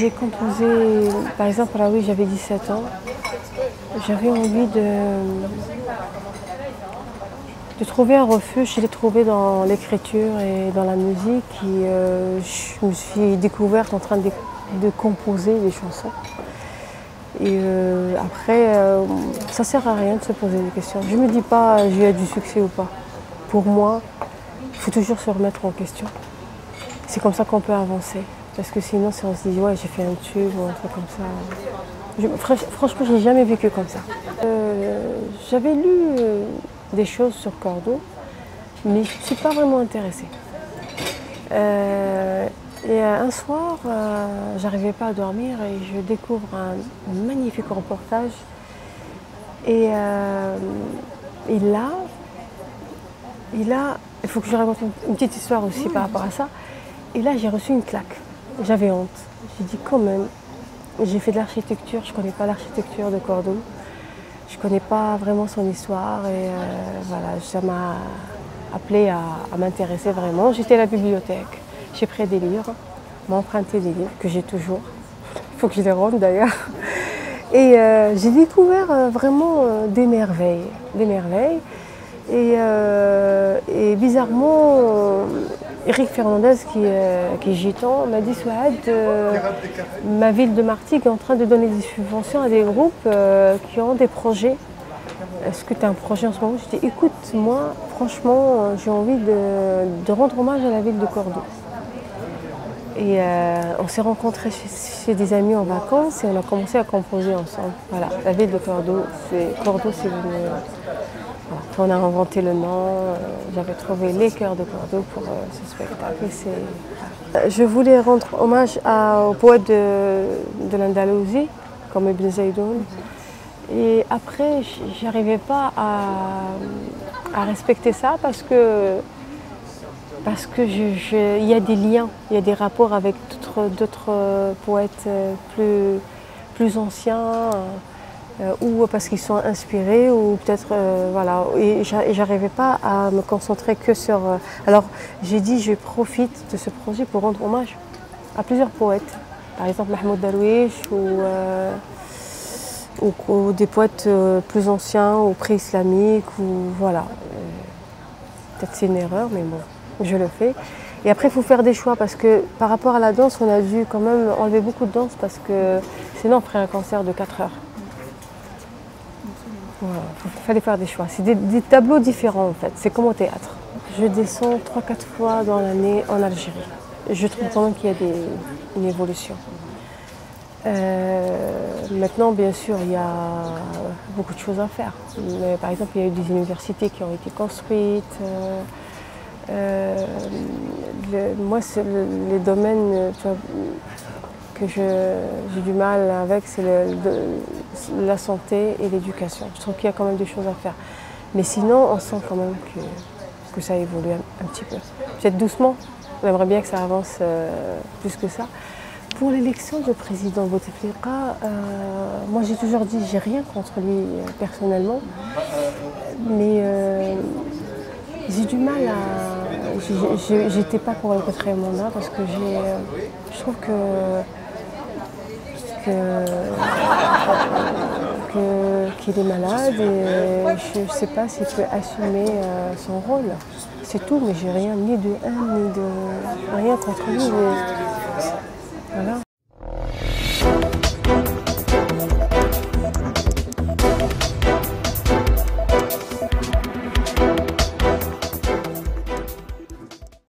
j'ai composé, par exemple, là oui, j'avais 17 ans. J'avais envie de trouver un refuge. Je l'ai trouvé dans l'écriture et dans la musique. Et, je me suis découverte en train de composer des chansons. Et après, ça ne sert à rien de se poser des questions. Je ne me dis pas j'ai eu du succès ou pas. Pour moi, il faut toujours se remettre en question. C'est comme ça qu'on peut avancer. Parce que sinon, si on se dit ouais, j'ai fait un tube ou un truc comme ça. Franchement, je n'ai jamais vécu comme ça. J'avais lu des choses sur Cordo, mais je ne suis pas vraiment intéressée. Et un soir, j'arrivais pas à dormir et je découvre un magnifique reportage. Et là, il faut que je raconte une petite histoire aussi par rapport à ça. Et là, j'ai reçu une claque. J'avais honte. J'ai dit quand même, j'ai fait de l'architecture, je ne connais pas l'architecture de Cordoue. Je ne connais pas vraiment son histoire et voilà, ça m'a appelé à m'intéresser vraiment. J'étais à la bibliothèque, j'ai pris des livres, m'a emprunté des livres que j'ai toujours. Il faut que je les rende d'ailleurs. Et j'ai découvert vraiment des merveilles. Et bizarrement, Eric Fernandez, qui est gitan, m'a dit Souad, ma ville de Martigues est en train de donner des subventions à des groupes qui ont des projets. Est-ce que tu as un projet en ce moment? Je dis écoute, moi, franchement, j'ai envie de rendre hommage à la ville de Cordoue. Et on s'est rencontrés chez des amis en vacances et on a commencé à composer ensemble. Voilà, la ville de Cordoue, c'est venu. Voilà. On a inventé le nom, j'avais trouvé les chœurs de Cordoue pour ce spectacle. Je voulais rendre hommage aux poètes de l'Andalousie, comme Ibn Zaydoun. Et après, je n'arrivais pas à respecter ça parce que il y a des liens, il y a des rapports avec d'autres poètes plus anciens. Ou parce qu'ils sont inspirés, ou peut-être, voilà. Et j'arrivais pas à me concentrer que sur... alors j'ai dit, je profite de ce projet pour rendre hommage à plusieurs poètes. Par exemple, Mahmoud Darwish, ou des poètes plus anciens, ou pré-islamiques, ou voilà. Peut-être c'est une erreur, mais bon, je le fais. Et après, il faut faire des choix, parce que par rapport à la danse, on a dû quand même enlever beaucoup de danse, parce que sinon on ferait un concert de 4 heures. Voilà, il fallait faire des choix. C'est des tableaux différents en fait, c'est comme au théâtre. Je descends 3-4 fois dans l'année en Algérie. Je trouve quand même qu'il y a une évolution. Maintenant, bien sûr, il y a beaucoup de choses à faire. Mais, par exemple, il y a eu des universités qui ont été construites. Moi, les domaines que j'ai du mal avec, c'est la santé et l'éducation. Je trouve qu'il y a quand même des choses à faire. Mais sinon, on sent quand même que ça évolue un petit peu. Peut-être doucement, on aimerait bien que ça avance plus que ça. Pour l'élection de président Bouteflika, moi j'ai toujours dit, j'ai rien contre lui personnellement, mais j'ai du mal à... J'étais pas pour le 4e mandat parce que je trouve qu'il est malade et je ne sais pas s'il peut assumer son rôle. C'est tout, mais j'ai rien ni de un ni de rien contre lui.